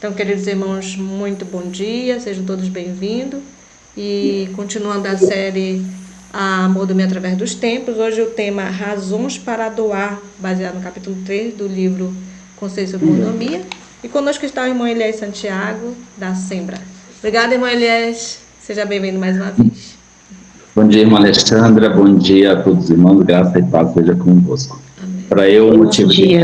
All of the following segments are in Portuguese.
Então, queridos irmãos, muito bom dia, sejam todos bem-vindos. E continuando a série A Mordomia através dos Tempos, hoje o tema Razões para Doar, baseado no capítulo 3 do livro Conselho sobre Mordomia. E conosco está o irmão Elias Santiago, da Sembra. Obrigada, irmão Elias. Seja bem-vindo mais uma vez. Bom dia, irmã Alexandra. Bom dia a todos os irmãos. Graça e paz seja convosco. Para eu, o motivo de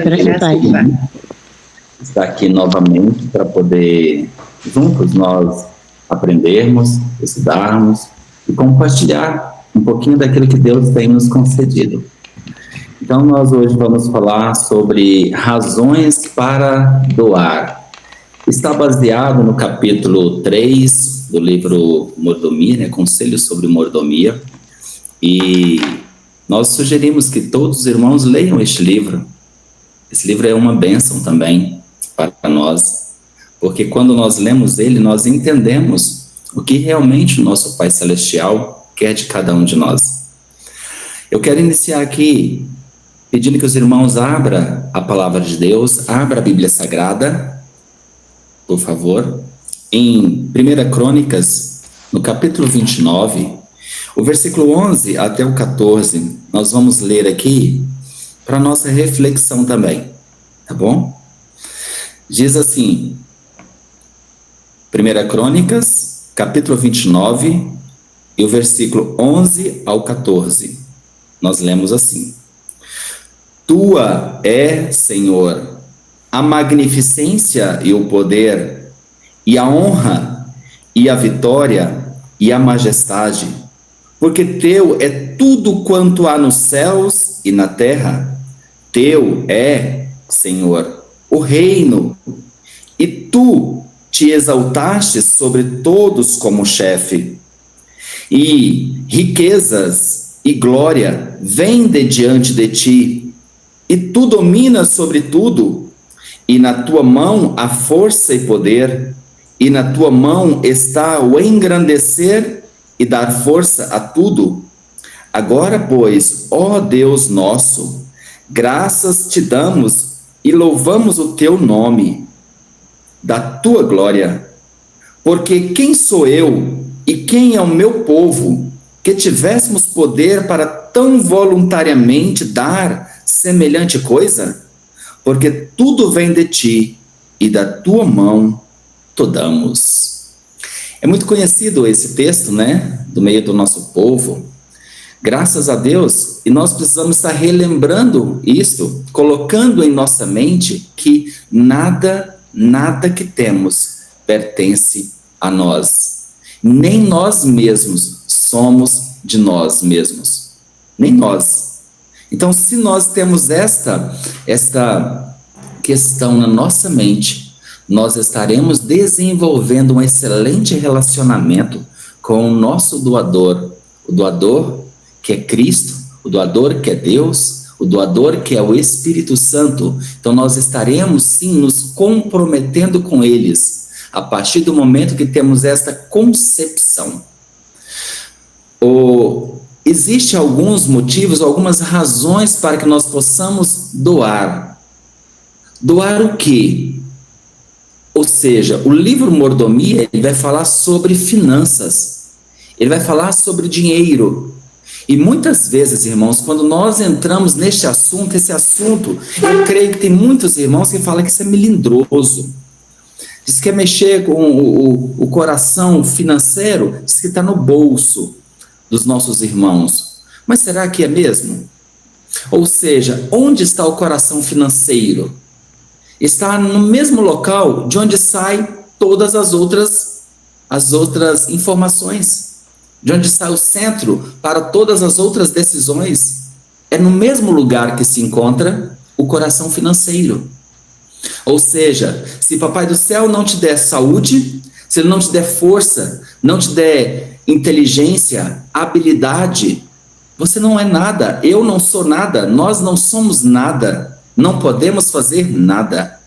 estar aqui novamente para poder juntos nós aprendermos, estudarmos e compartilhar um pouquinho daquilo que Deus tem nos concedido. Então, nós hoje vamos falar sobre razões para doar. Está baseado no capítulo 3 do livro Mordomia, Conselho sobre Mordomia, e nós sugerimos que todos os irmãos leiam este livro. Esse livro é uma bênção também para nós, porque quando nós lemos ele, nós entendemos o que realmente o nosso Pai Celestial quer de cada um de nós. Eu quero iniciar aqui pedindo que os irmãos abram a palavra de Deus, abra a Bíblia Sagrada, por favor, em 1 Crônicas, no capítulo 29, o versículo 11 até o 14, nós vamos ler aqui para nossa reflexão também, tá bom? Diz assim, 1 Crônicas, capítulo 29, e o versículo 11 ao 14, nós lemos assim: Tua é, Senhor, a magnificência e o poder, e a honra, e a vitória, e a majestade, porque teu é tudo quanto há nos céus e na terra. Teu é, Senhor, o reino, e tu te exaltaste sobre todos como chefe. E riquezas e glória vêm de diante de ti, e tu dominas sobre tudo, e na tua mão há força e poder, e na tua mão está o engrandecer e dar força a tudo. Agora, pois, ó Deus nosso, graças te damos e louvamos o teu nome, da tua glória. Porque quem sou eu e quem é o meu povo, que tivéssemos poder para tão voluntariamente dar semelhante coisa? Porque tudo vem de ti, e da tua mão te damos. É muito conhecido esse texto, né? Do meio do nosso povo. Graças a Deus, e nós precisamos estar relembrando isso, colocando em nossa mente que nada que temos pertence a nós. Nem nós mesmos somos de nós mesmos. Nem nós. Então, se nós temos esta questão na nossa mente, nós estaremos desenvolvendo um excelente relacionamento com o nosso doador. O doador que é Cristo, o doador que é Deus, o doador que é o Espírito Santo. Então nós estaremos sim nos comprometendo com eles, a partir do momento que temos esta concepção. Existem alguns motivos, algumas razões para que nós possamos doar. Doar o quê? Ou seja, o livro Mordomia, ele vai falar sobre finanças, ele vai falar sobre dinheiro. E muitas vezes, irmãos, quando nós entramos neste assunto, esse assunto, eu creio que tem muitos irmãos que falam que isso é melindroso. Diz que é mexer com o coração financeiro, diz que está no bolso dos nossos irmãos. Mas será que é mesmo? Ou seja, onde está o coração financeiro? Está no mesmo local de onde saem todas as outras informações. De onde sai o centro para todas as outras decisões. É no mesmo lugar que se encontra o coração financeiro. Ou seja, se Papai do Céu não te der saúde, se Ele não te der força, não te der inteligência, habilidade, você não é nada, eu não sou nada, nós não somos nada, não podemos fazer nada.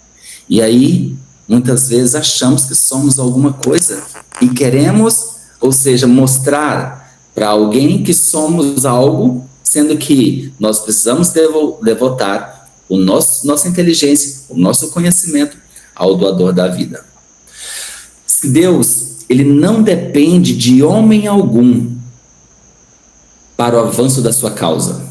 E aí, muitas vezes achamos que somos alguma coisa e queremos, ou seja, mostrar para alguém que somos algo, sendo que nós precisamos devotar nossa inteligência, o nosso conhecimento ao doador da vida. Deus, ele não depende de homem algum para o avanço da sua causa.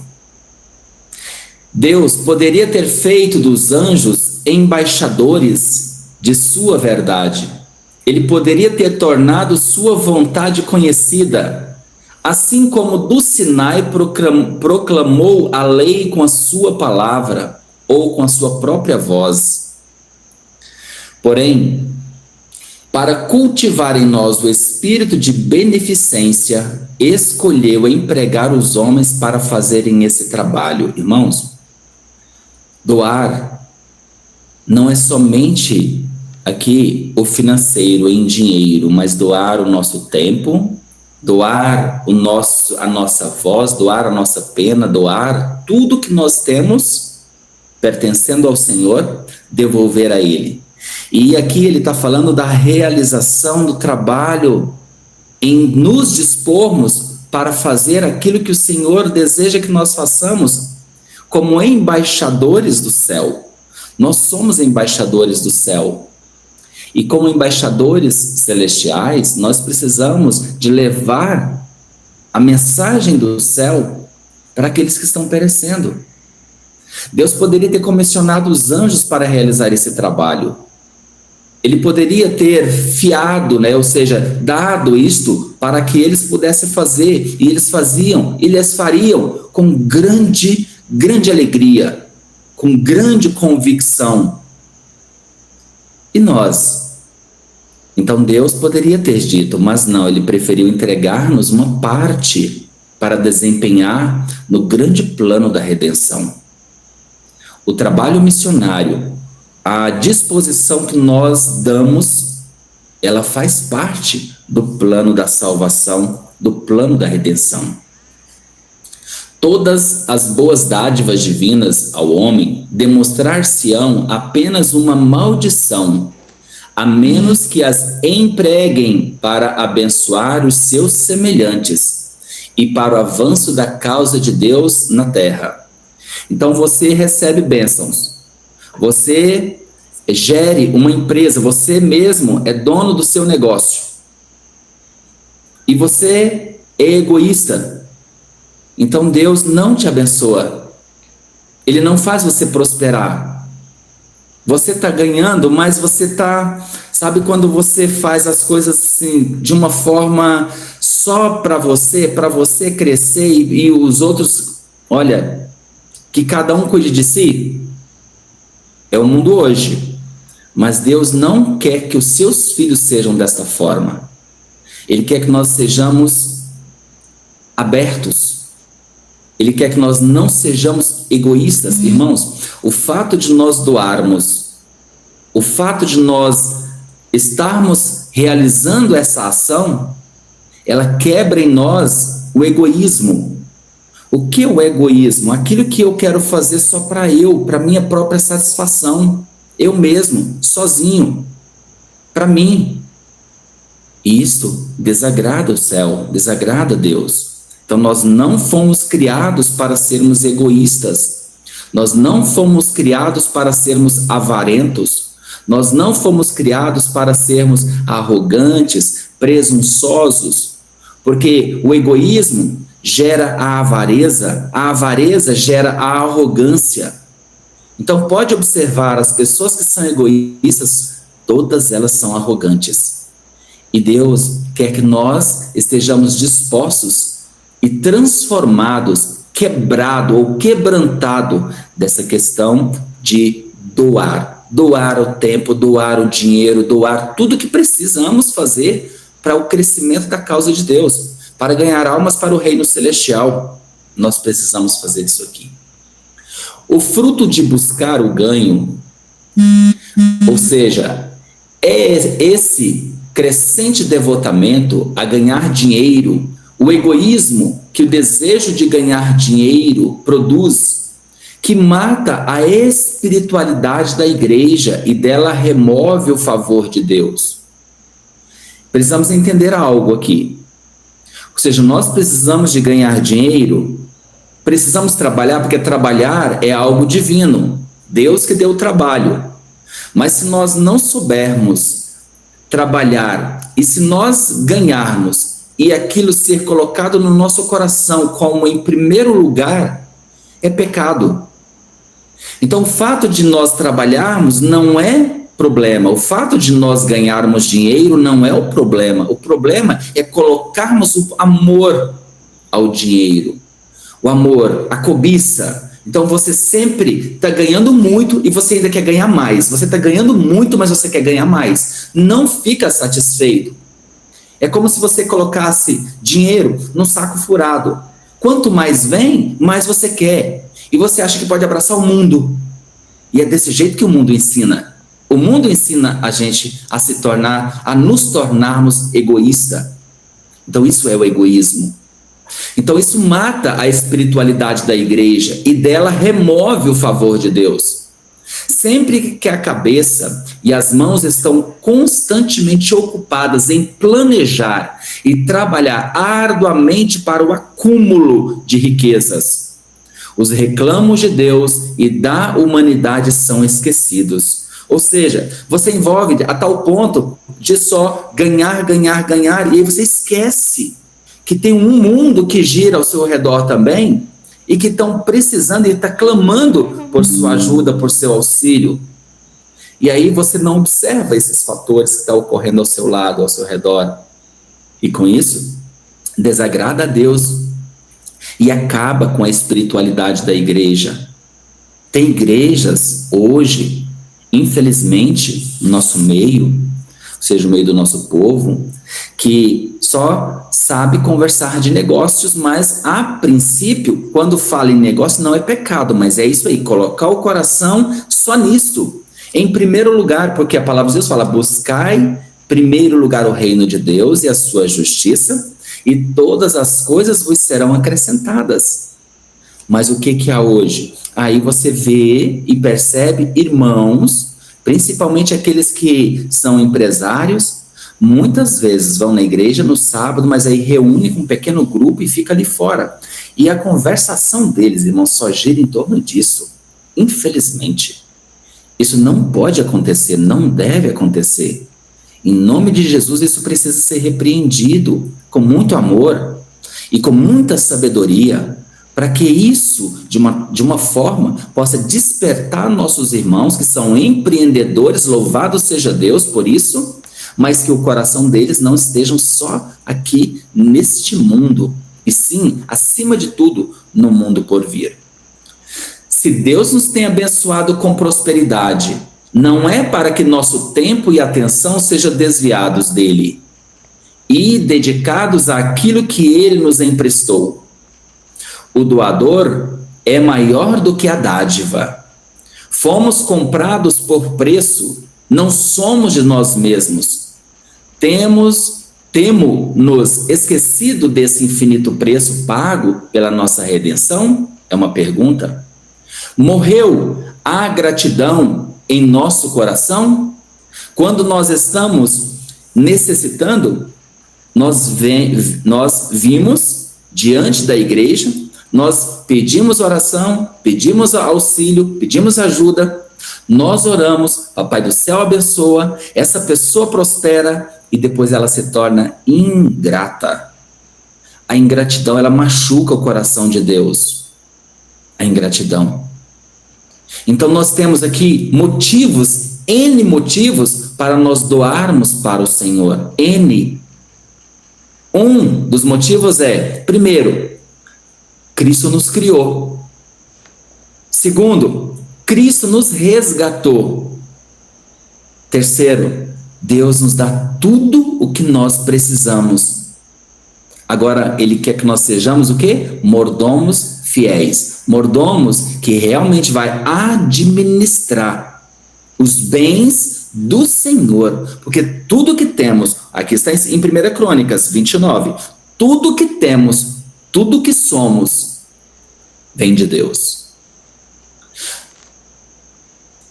Deus poderia ter feito dos anjos embaixadores de sua verdade. Ele poderia ter tornado sua vontade conhecida, assim como do Sinai proclamou a lei com a sua palavra ou com a sua própria voz. Porém, para cultivar em nós o espírito de beneficência, escolheu empregar os homens para fazerem esse trabalho. Irmãos, doar não é somente aqui o financeiro em dinheiro, mas doar o nosso tempo, doar a nossa voz, doar a nossa pena, doar tudo que nós temos pertencendo ao Senhor, devolver a Ele. E aqui ele está falando da realização do trabalho, em nos dispormos para fazer aquilo que o Senhor deseja que nós façamos, como embaixadores do céu. Nós somos embaixadores do céu. E como embaixadores celestiais, nós precisamos de levar a mensagem do céu para aqueles que estão perecendo. Deus poderia ter comissionado os anjos para realizar esse trabalho. Ele poderia ter fiado, ou seja, dado isto para que eles pudessem fazer, e eles faziam, e eles fariam com grande alegria, com grande convicção. E nós? Então Deus poderia ter dito, mas não, ele preferiu entregar-nos uma parte para desempenhar no grande plano da redenção. O trabalho missionário, a disposição que nós damos, ela faz parte do plano da salvação, do plano da redenção. Todas as boas dádivas divinas ao homem demonstrar-se-ão apenas uma maldição, a menos que as empreguem para abençoar os seus semelhantes e para o avanço da causa de Deus na terra. Então você recebe bênçãos. Você gere uma empresa, você mesmo é dono do seu negócio. E você é egoísta. Então Deus não te abençoa. Ele não faz você prosperar. Você está ganhando, mas você está... Sabe quando você faz as coisas assim, de uma forma só para você crescer e os outros... Olha, que cada um cuide de si? É o mundo hoje, mas Deus não quer que os seus filhos sejam desta forma. Ele quer que nós sejamos abertos. Ele quer que nós não sejamos egoístas. Irmãos, o fato de nós doarmos, o fato de nós estarmos realizando essa ação, ela quebra em nós o egoísmo. O que é o egoísmo? Aquilo que eu quero fazer só para minha própria satisfação. Eu mesmo, sozinho, para mim. E isso desagrada o céu, desagrada Deus. Então nós não fomos criados para sermos egoístas. Nós não fomos criados para sermos avarentos. Nós não fomos criados para sermos arrogantes, presunçosos. Porque o egoísmo gera a avareza gera a arrogância. Então pode observar, as pessoas que são egoístas, todas elas são arrogantes. E Deus quer que nós estejamos dispostos e transformados, quebrado ou quebrantado dessa questão de doar. Doar o tempo, doar o dinheiro, doar tudo que precisamos fazer para o crescimento da causa de Deus. Para ganhar almas para o reino celestial, nós precisamos fazer isso aqui. O fruto de buscar o ganho, ou seja, é esse crescente devotamento a ganhar dinheiro, o egoísmo que o desejo de ganhar dinheiro produz, que mata a espiritualidade da igreja e dela remove o favor de Deus. Precisamos entender algo aqui. Ou seja, nós precisamos de ganhar dinheiro, precisamos trabalhar, porque trabalhar é algo divino. Deus que deu o trabalho. Mas se nós não soubermos trabalhar, e se nós ganharmos, e aquilo ser colocado no nosso coração como em primeiro lugar, é pecado. Então, o fato de nós trabalharmos não é problema. O fato de nós ganharmos dinheiro não é o problema. O problema é colocarmos o amor ao dinheiro. O amor, a cobiça. Então, você sempre está ganhando muito e você ainda quer ganhar mais. Você está ganhando muito, mas você quer ganhar mais. Não fica satisfeito. É como se você colocasse dinheiro num saco furado. Quanto mais vem, mais você quer. E você acha que pode abraçar o mundo. E é desse jeito que o mundo ensina. O mundo ensina a gente a se tornar, a nos tornarmos egoísta. Então isso é o egoísmo. Então isso mata a espiritualidade da igreja e dela remove o favor de Deus. Sempre que a cabeça e as mãos estão constantemente ocupadas em planejar e trabalhar arduamente para o acúmulo de riquezas, os reclamos de Deus e da humanidade são esquecidos. Ou seja, você envolve a tal ponto de só ganhar, ganhar, ganhar, e aí você esquece que tem um mundo que gira ao seu redor também e que estão precisando e está clamando por sua ajuda, por seu auxílio. E aí você não observa esses fatores que estão ocorrendo ao seu lado, ao seu redor. E com isso, desagrada a Deus e acaba com a espiritualidade da igreja. Tem igrejas hoje, infelizmente, no nosso meio, ou seja, no meio do nosso povo, que só sabe conversar de negócios, mas a princípio, quando fala em negócio, não é pecado, mas é isso aí, colocar o coração só nisso, em primeiro lugar, porque a palavra de Deus fala, buscai em primeiro lugar o reino de Deus e a sua justiça, e todas as coisas vos serão acrescentadas. Mas o que há hoje? Aí você vê e percebe irmãos, principalmente aqueles que são empresários, muitas vezes vão na igreja no sábado, mas aí reúne com um pequeno grupo e fica ali fora. E a conversação deles, irmãos, só gira em torno disso. Infelizmente. Isso não pode acontecer, não deve acontecer. Em nome de Jesus, isso precisa ser repreendido com muito amor e com muita sabedoria, para que isso, de uma forma, possa despertar nossos irmãos que são empreendedores, louvado seja Deus por isso, mas que o coração deles não estejam só aqui neste mundo, e sim, acima de tudo, no mundo por vir. Se Deus nos tem abençoado com prosperidade, não é para que nosso tempo e atenção sejam desviados dele e dedicados àquilo que ele nos emprestou. O doador é maior do que a dádiva. Fomos comprados por preço, não somos de nós mesmos. Temos-nos esquecido desse infinito preço pago pela nossa redenção? É uma pergunta. Morreu a gratidão em nosso coração? Quando nós estamos necessitando, nós vimos diante da igreja, nós pedimos oração, pedimos auxílio, pedimos ajuda, nós oramos, Papai do céu abençoa, essa pessoa prospera e depois ela se torna ingrata. A ingratidão, ela machuca o coração de Deus. A ingratidão. Então nós temos aqui motivos, N motivos, para nós doarmos para o Senhor. N. Um dos motivos é, primeiro, Cristo nos criou. Segundo, Cristo nos resgatou. Terceiro, Deus nos dá tudo o que nós precisamos. Agora, Ele quer que nós sejamos o quê? Mordomos fiéis. Mordomos que realmente vai administrar os bens do Senhor. Porque tudo que temos, aqui está em 1 Crônicas 29, tudo que temos, tudo que somos, vem de Deus.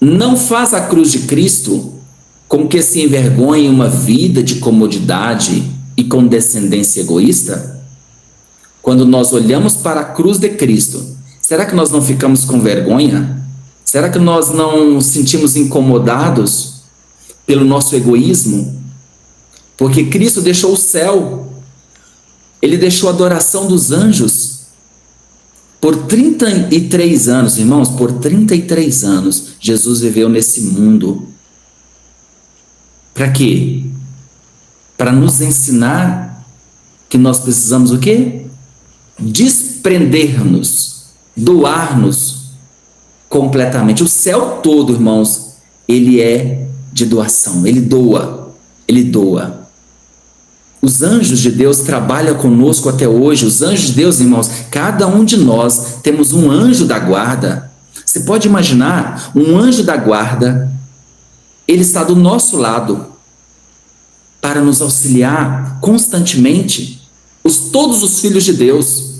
Não faz a cruz de Cristo com que se envergonhe uma vida de comodidade e condescendência egoísta? Quando nós olhamos para a cruz de Cristo, será que nós não ficamos com vergonha? Será que nós não nos sentimos incomodados pelo nosso egoísmo? Porque Cristo deixou o céu, ele deixou a adoração dos anjos. Por 33 anos, irmãos, por 33 anos, Jesus viveu nesse mundo. Para quê? Para nos ensinar que nós precisamos o quê? Desprender-nos, doar-nos completamente. O céu todo, irmãos, ele é de doação, ele doa, ele doa. Os anjos de Deus trabalham conosco até hoje. Os anjos de Deus, irmãos, cada um de nós temos um anjo da guarda. Você pode imaginar, um anjo da guarda, ele está do nosso lado para nos auxiliar constantemente, todos os filhos de Deus.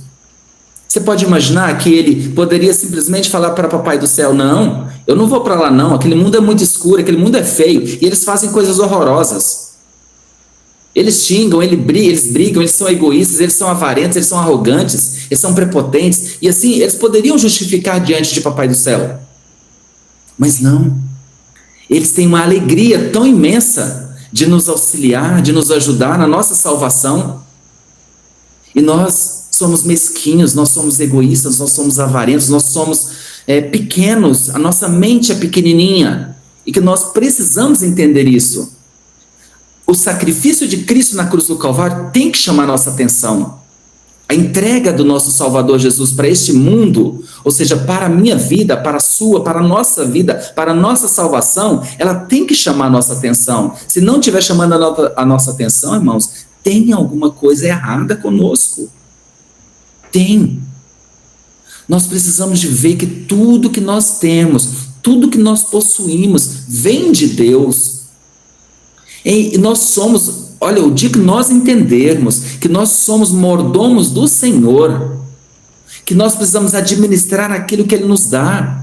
Você pode imaginar que ele poderia simplesmente falar para Papai do Céu: não, eu não vou para lá não, aquele mundo é muito escuro, aquele mundo é feio, e eles fazem coisas horrorosas. Eles xingam, eles brigam, eles são egoístas, eles são avarentos, eles são arrogantes, eles são prepotentes, e assim, eles poderiam justificar diante de Papai do Céu. Mas não. Eles têm uma alegria tão imensa de nos auxiliar, de nos ajudar na nossa salvação. E nós somos mesquinhos, nós somos egoístas, nós somos avarentos, nós somos pequenos, a nossa mente é pequenininha, e que nós precisamos entender isso. O sacrifício de Cristo na cruz do Calvário tem que chamar nossa atenção. A entrega do nosso Salvador Jesus para este mundo, ou seja, para a minha vida, para a sua, para a nossa vida, para a nossa salvação, ela tem que chamar a nossa atenção. Se não estiver chamando a nossa atenção, irmãos, tem alguma coisa errada conosco. Tem. Nós precisamos de ver que tudo que nós temos, tudo que nós possuímos, vem de Deus. E nós somos, olha, o dia que nós entendermos que nós somos mordomos do Senhor, que nós precisamos administrar aquilo que Ele nos dá,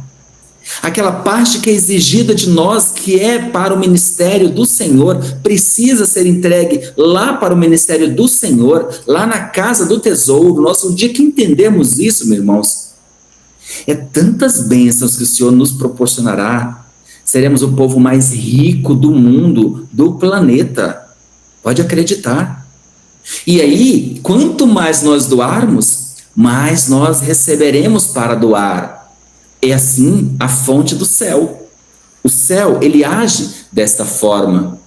aquela parte que é exigida de nós, que é para o ministério do Senhor, precisa ser entregue lá para o ministério do Senhor, lá na casa do tesouro. O dia que entendemos isso, meus irmãos, é tantas bênçãos que o Senhor nos proporcionará. Seremos o povo mais rico do mundo, do planeta. Pode acreditar. E aí, quanto mais nós doarmos, mais nós receberemos para doar. É assim a fonte do céu. O céu, ele age desta forma.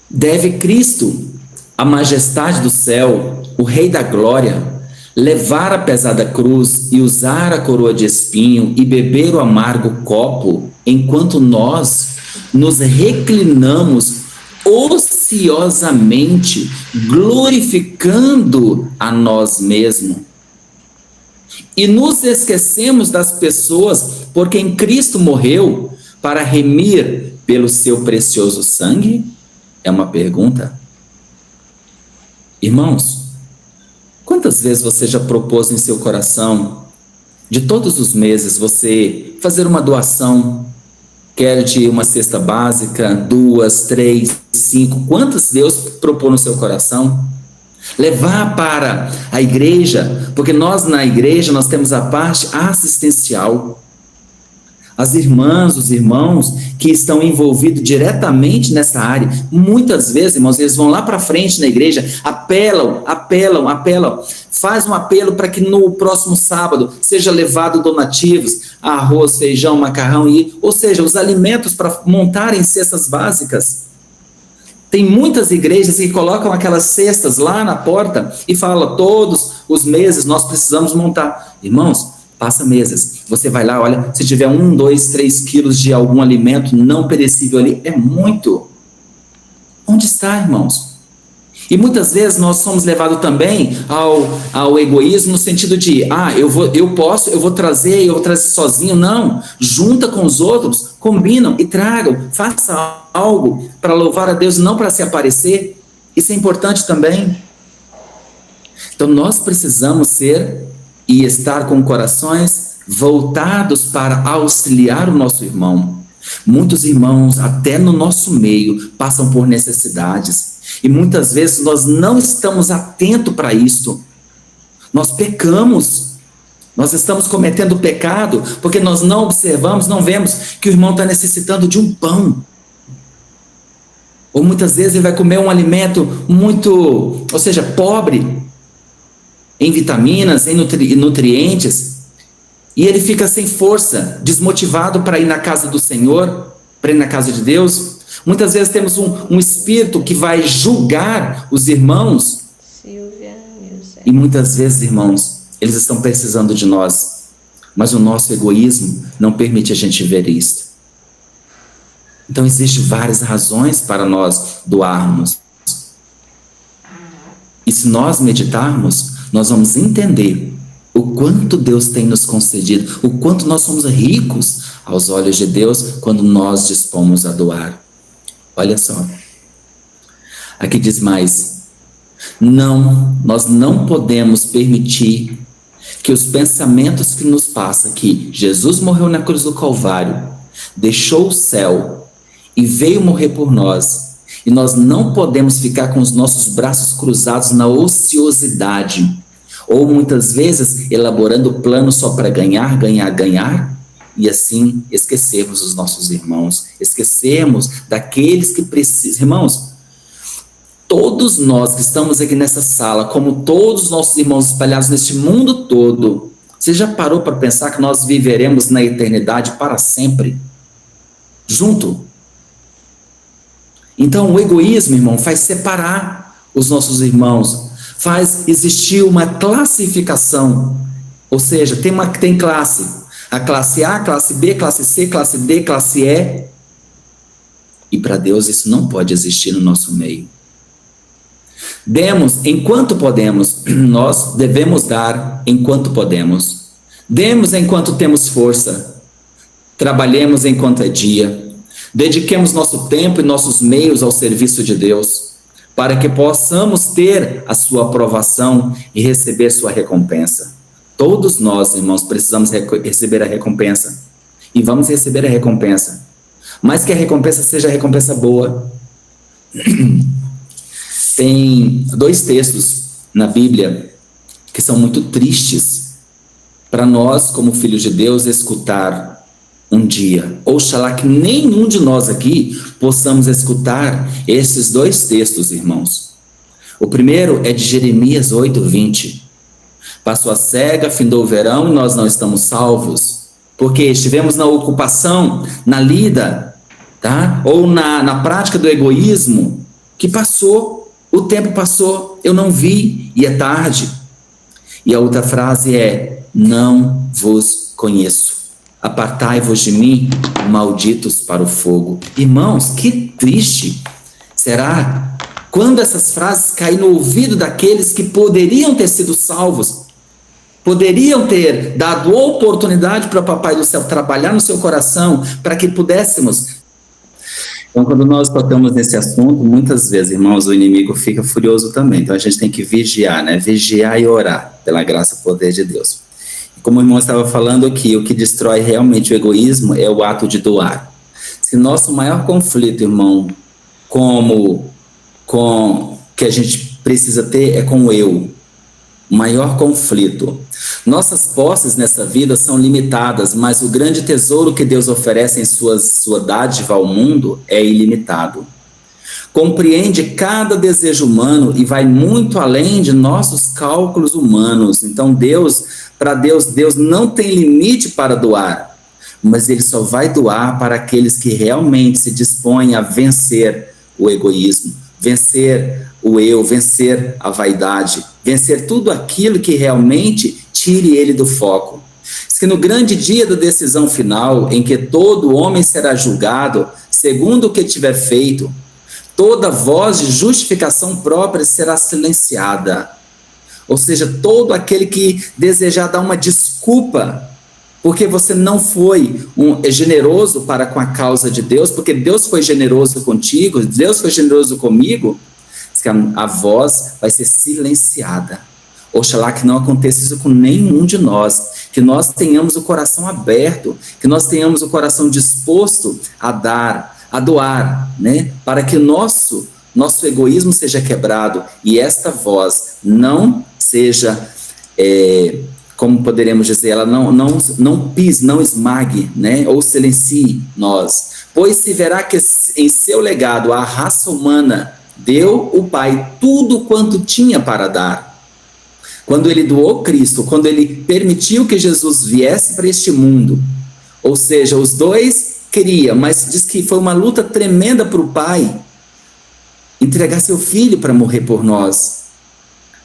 Deve Cristo, a majestade do céu, o Rei da Glória, levar a pesada cruz e usar a coroa de espinho e beber o amargo copo, enquanto nós nos reclinamos ociosamente, glorificando a nós mesmos. E nos esquecemos das pessoas por quem Cristo morreu para remir pelo seu precioso sangue? É uma pergunta. Irmãos, quantas vezes você já propôs em seu coração, de todos os meses, você fazer uma doação, quer de uma cesta básica, 2, 3, 5, quantas Deus propôs no seu coração? Levar para a igreja, porque nós na igreja nós temos a parte assistencial. As irmãs, os irmãos que estão envolvidos diretamente nessa área, muitas vezes, irmãos, eles vão lá para frente na igreja, apelam, faz um apelo para que no próximo sábado seja levado donativos, arroz, feijão, macarrão, ou seja, os alimentos para montarem cestas básicas. Tem muitas igrejas que colocam aquelas cestas lá na porta e falam: todos os meses nós precisamos montar. Irmãos, passa meses, você vai lá, olha, se tiver 1, 2, 3 quilos de algum alimento não perecível ali, é muito. Onde está, irmãos? E muitas vezes nós somos levados também ao egoísmo, no sentido de, eu vou trazer sozinho. Não, junta com os outros, combinam e tragam, faça algo para louvar a Deus, não para se aparecer. Isso é importante também. Então nós precisamos ser e estar com corações voltados para auxiliar o nosso irmão. Muitos irmãos, até no nosso meio, passam por necessidades. E muitas vezes nós não estamos atentos para isso. Nós pecamos. Nós estamos cometendo pecado porque nós não observamos, não vemos que o irmão está necessitando de um pão. Ou muitas vezes ele vai comer um alimento muito, ou seja, pobre em vitaminas, em nutrientes, e ele fica sem força, desmotivado para ir na casa do Senhor, para ir na casa de Deus. Muitas vezes temos um espírito que vai julgar os irmãos, e muitas vezes, irmãos, eles estão precisando de nós, mas o nosso egoísmo não permite a gente ver isso. Então existem várias razões para nós doarmos. E se nós meditarmos, nós vamos entender o quanto Deus tem nos concedido, o quanto nós somos ricos aos olhos de Deus quando nós dispomos a doar. Olha só. Aqui diz mais: não, nós não podemos permitir que os pensamentos que nos passam, que Jesus morreu na cruz do Calvário, deixou o céu e veio morrer por nós, e nós não podemos ficar com os nossos braços cruzados na ociosidade, ou muitas vezes elaborando planos só para ganhar, ganhar, ganhar, e assim esquecermos os nossos irmãos, esquecermos daqueles que precisam. Irmãos, todos nós que estamos aqui nessa sala, como todos os nossos irmãos espalhados neste mundo todo, você já parou para pensar que nós viveremos na eternidade para sempre? Junto? Então o egoísmo, irmão, faz separar os nossos irmãos, faz existir uma classificação, ou seja, tem classe, a classe A, classe B, classe C, classe D, classe E, e para Deus isso não pode existir no nosso meio. Demos enquanto podemos, nós devemos dar enquanto podemos, demos enquanto temos força, trabalhemos enquanto é dia, dediquemos nosso tempo e nossos meios ao serviço de Deus, para que possamos ter a sua aprovação e receber sua recompensa. Todos nós, irmãos, precisamos receber a recompensa, e vamos receber a recompensa, mas que a recompensa seja a recompensa boa. Tem 2 textos na Bíblia que são muito tristes para nós, como filhos de Deus, escutar um dia. Oxalá que nenhum de nós aqui possamos escutar esses 2 textos, irmãos. O primeiro é de Jeremias 8:20. Passou a cega, findou o verão e nós não estamos salvos, porque estivemos na ocupação, na lida, tá? Ou na prática do egoísmo, que passou, o tempo passou, eu não vi e é tarde. E a outra frase é: não vos conheço. Apartai-vos de mim, malditos para o fogo. Irmãos, que triste. Será? Quando essas frases caem no ouvido daqueles que poderiam ter sido salvos, poderiam ter dado oportunidade para o Papai do Céu trabalhar no seu coração, para que pudéssemos. Então, quando nós tocamos nesse assunto, muitas vezes, irmãos, o inimigo fica furioso também. Então, a gente tem que vigiar, né? Vigiar e orar, pela graça e poder de Deus. Como o irmão estava falando aqui, o que destrói realmente o egoísmo é o ato de doar. Se nosso maior conflito, irmão, que a gente precisa ter é com o eu, o maior conflito. Nossas posses nessa vida são limitadas, mas o grande tesouro que Deus oferece em sua dádiva ao mundo é ilimitado. Compreende cada desejo humano e vai muito além de nossos cálculos humanos. Então para Deus não tem limite para doar, mas Ele só vai doar para aqueles que realmente se dispõem a vencer o egoísmo, vencer o eu, vencer a vaidade, vencer tudo aquilo que realmente tire ele do foco. Diz que no grande dia da decisão final, em que todo homem será julgado segundo o que tiver feito, toda voz de justificação própria será silenciada. Ou seja, todo aquele que desejar dar uma desculpa, porque você não foi generoso para com a causa de Deus, porque Deus foi generoso contigo, Deus foi generoso comigo, a voz vai ser silenciada. Oxalá que não aconteça isso com nenhum de nós, que nós tenhamos o coração aberto, que nós tenhamos o coração disposto a dar, a doar, né? Para que o nosso egoísmo seja quebrado e esta voz não seja como poderemos dizer, ela não pise, não esmague, né? Ou silencie nós. Pois se verá que em seu legado a raça humana deu o Pai tudo quanto tinha para dar. Quando ele doou Cristo, quando ele permitiu que Jesus viesse para este mundo, ou seja, os dois queriam, mas diz que foi uma luta tremenda para o Pai entregar seu filho para morrer por nós.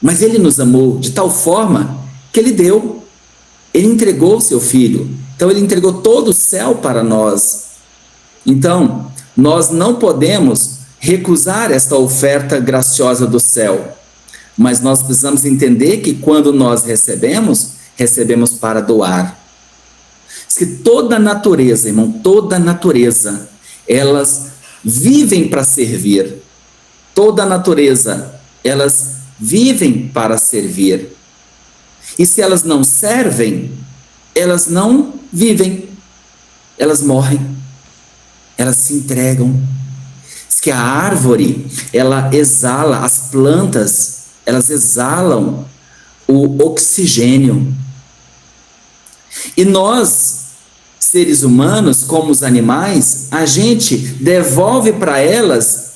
Mas ele nos amou de tal forma que ele deu, ele entregou o seu filho. Então ele entregou todo o céu para nós. Então, nós não podemos recusar esta oferta graciosa do céu, mas nós precisamos entender que quando nós recebemos, recebemos para doar. Diz que toda a natureza, irmão, toda a natureza, elas vivem para servir. Toda a natureza, elas vivem para servir. E se elas não servem, elas não vivem, elas morrem, elas se entregam. Diz que a árvore, ela exala, as plantas, elas exalam o oxigênio. E nós, seres humanos, como os animais, a gente devolve para elas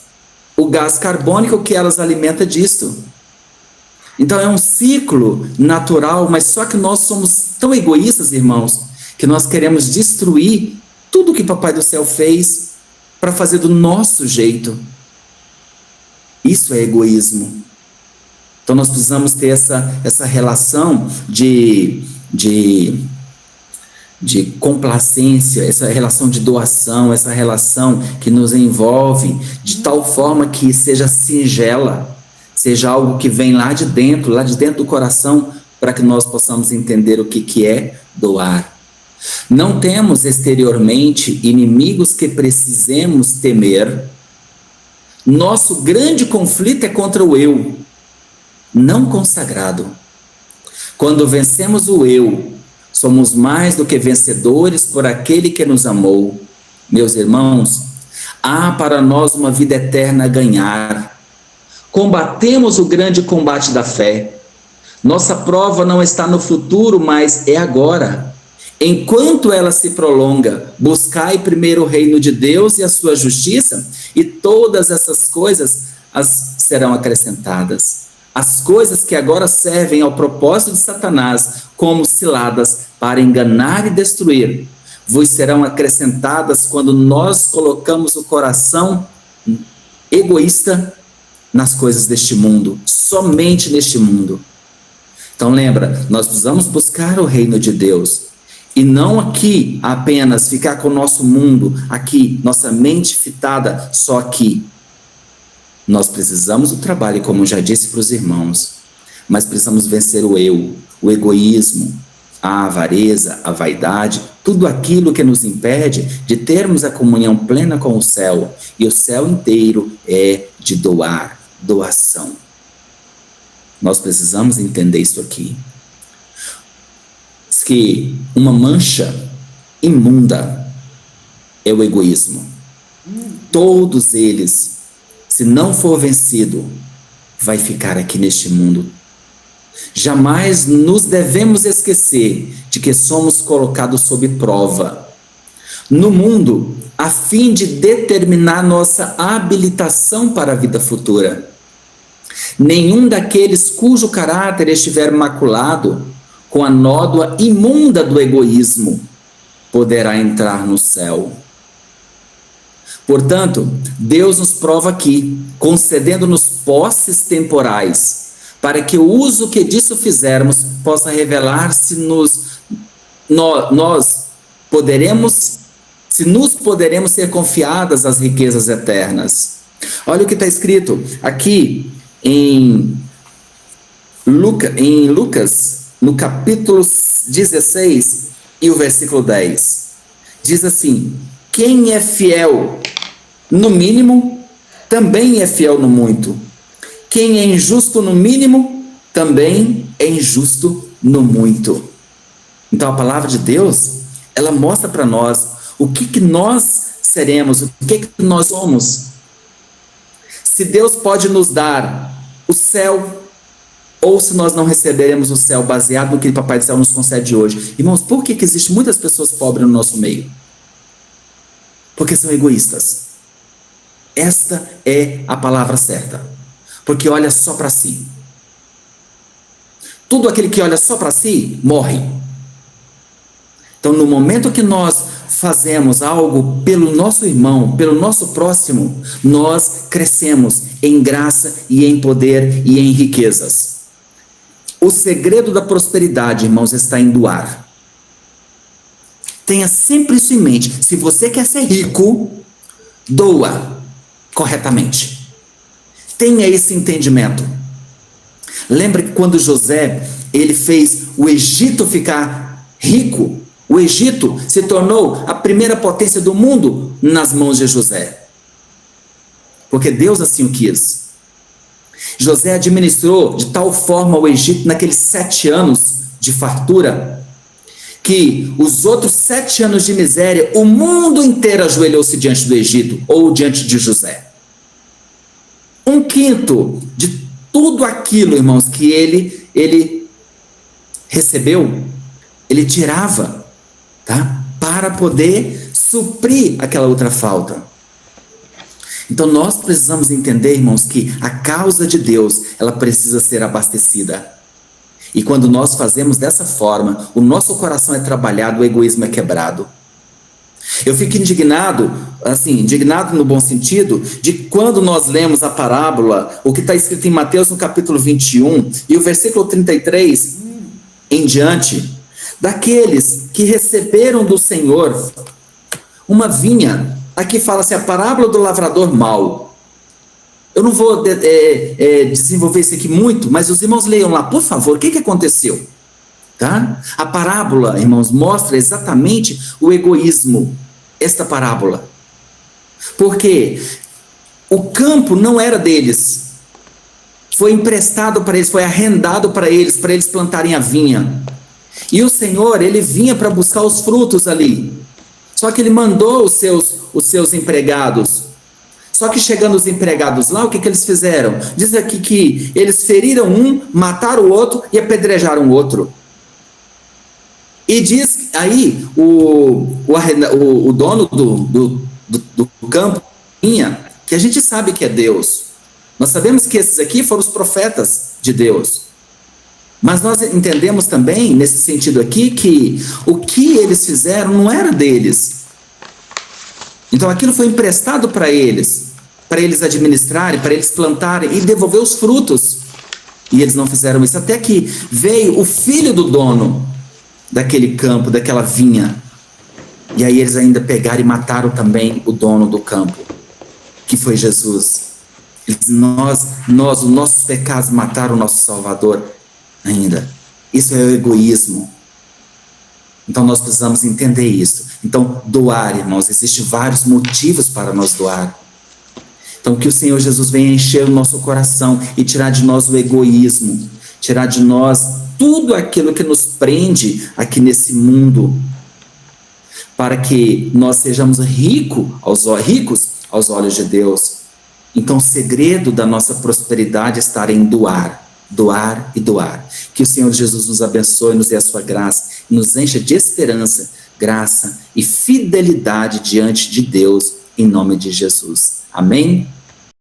o gás carbônico que elas alimentam disto. Então é um ciclo natural, mas só que nós somos tão egoístas, irmãos, que nós queremos destruir tudo que Papai do Céu fez para fazer do nosso jeito. Isso é egoísmo. Então nós precisamos ter essa relação de complacência, essa relação de doação, essa relação que nos envolve de tal forma que seja singela, seja algo que vem lá de dentro do coração, para que nós possamos entender o que é doar. Não temos exteriormente inimigos que precisemos temer. Nosso grande conflito é contra o eu, não consagrado. Quando vencemos o eu, somos mais do que vencedores por aquele que nos amou. Meus irmãos, há para nós uma vida eterna a ganhar. Combatemos o grande combate da fé. Nossa prova não está no futuro, mas é agora. Enquanto ela se prolonga, buscai primeiro o reino de Deus e a sua justiça, e todas essas coisas serão acrescentadas. As coisas que agora servem ao propósito de Satanás como ciladas para enganar e destruir, vos serão acrescentadas quando nós colocamos o coração egoísta nas coisas deste mundo, somente neste mundo. Então lembra, nós precisamos buscar o reino de Deus, e não aqui apenas ficar com o nosso mundo, aqui, nossa mente fitada só aqui. Nós precisamos do trabalho, como já disse para os irmãos, mas precisamos vencer o eu, o egoísmo, a avareza, a vaidade, tudo aquilo que nos impede de termos a comunhão plena com o céu, e o céu inteiro é de doação. Nós precisamos entender isso aqui. Diz que uma mancha imunda é o egoísmo. Todos eles, se não for vencido, vai ficar aqui neste mundo. Jamais nos devemos esquecer de que somos colocados sob prova no mundo, a fim de determinar nossa habilitação para a vida futura. Nenhum daqueles cujo caráter estiver maculado com a nódoa imunda do egoísmo poderá entrar no céu. Portanto, Deus nos prova aqui, concedendo-nos posses temporais, para que o uso que disso fizermos possa revelar se nos poderemos ser confiadas as riquezas eternas. Olha o que está escrito aqui em Lucas, no capítulo 16 e o versículo 10. Diz assim: quem é fiel no mínimo, também é fiel no muito. Quem é injusto no mínimo, também é injusto no muito. Então a palavra de Deus, ela mostra para nós o que nós seremos, o que nós somos. Se Deus pode nos dar o céu, ou se nós não receberemos o céu baseado no que o Papai do Céu nos concede hoje. Irmãos, por que existem muitas pessoas pobres no nosso meio? Porque são egoístas. Esta é a palavra certa. Porque olha só para si. Tudo aquele que olha só para si, morre. Então, no momento que nós fazemos algo pelo nosso irmão, pelo nosso próximo, nós crescemos em graça e em poder e em riquezas. O segredo da prosperidade, irmãos, está em doar. Tenha sempre isso em mente. Se você quer ser rico, doa corretamente. Tenha esse entendimento. Lembra que quando José, ele fez o Egito ficar rico, o Egito se tornou a primeira potência do mundo nas mãos de José. Porque Deus assim o quis. José administrou de tal forma o Egito naqueles 7 anos de fartura, que os outros 7 anos de miséria, o mundo inteiro ajoelhou-se diante do Egito, ou diante de José. 1/5 de tudo aquilo, irmãos, que ele recebeu, ele tirava, tá? Para poder suprir aquela outra falta. Então nós precisamos entender, irmãos, que a causa de Deus, ela precisa ser abastecida. E quando nós fazemos dessa forma, o nosso coração é trabalhado, o egoísmo é quebrado. Eu fico indignado, assim, indignado no bom sentido, de quando nós lemos a parábola, o que está escrito em Mateus no capítulo 21, e o versículo 33 em diante, daqueles que receberam do Senhor uma vinha. Aqui fala-se a parábola do lavrador mau. Eu não vou desenvolver isso aqui muito, mas os irmãos leiam lá, por favor, o que aconteceu? Tá? A parábola, irmãos, mostra exatamente o egoísmo, esta parábola. Porque o campo não era deles, foi emprestado para eles, foi arrendado para eles plantarem a vinha. E o Senhor, ele vinha para buscar os frutos ali. Só que ele mandou os seus empregados. Só que chegando os empregados lá, o que eles fizeram? Diz aqui que eles feriram um, mataram o outro e apedrejaram o outro. E diz aí, o dono do campo, que a gente sabe que é Deus. Nós sabemos que esses aqui foram os profetas de Deus. Mas nós entendemos também, nesse sentido aqui, que o que eles fizeram não era deles. Então aquilo foi emprestado para eles administrarem, para eles plantarem e devolver os frutos. E eles não fizeram isso, até que veio o filho do dono daquele campo, daquela vinha. E aí eles ainda pegaram e mataram também o dono do campo, que foi Jesus. Os nossos pecados mataram o nosso Salvador ainda. Isso é o egoísmo. Então nós precisamos entender isso. Então doar, irmãos, existem vários motivos para nós doar. Então que o Senhor Jesus venha encher o nosso coração e tirar de nós o egoísmo, tirar de nós tudo aquilo que nos prende aqui nesse mundo, para que nós sejamos ricos aos olhos de Deus. Então o segredo da nossa prosperidade está em doar. Doar e doar. Que o Senhor Jesus nos abençoe, nos dê a sua graça, nos encha de esperança, graça e fidelidade diante de Deus, em nome de Jesus. Amém?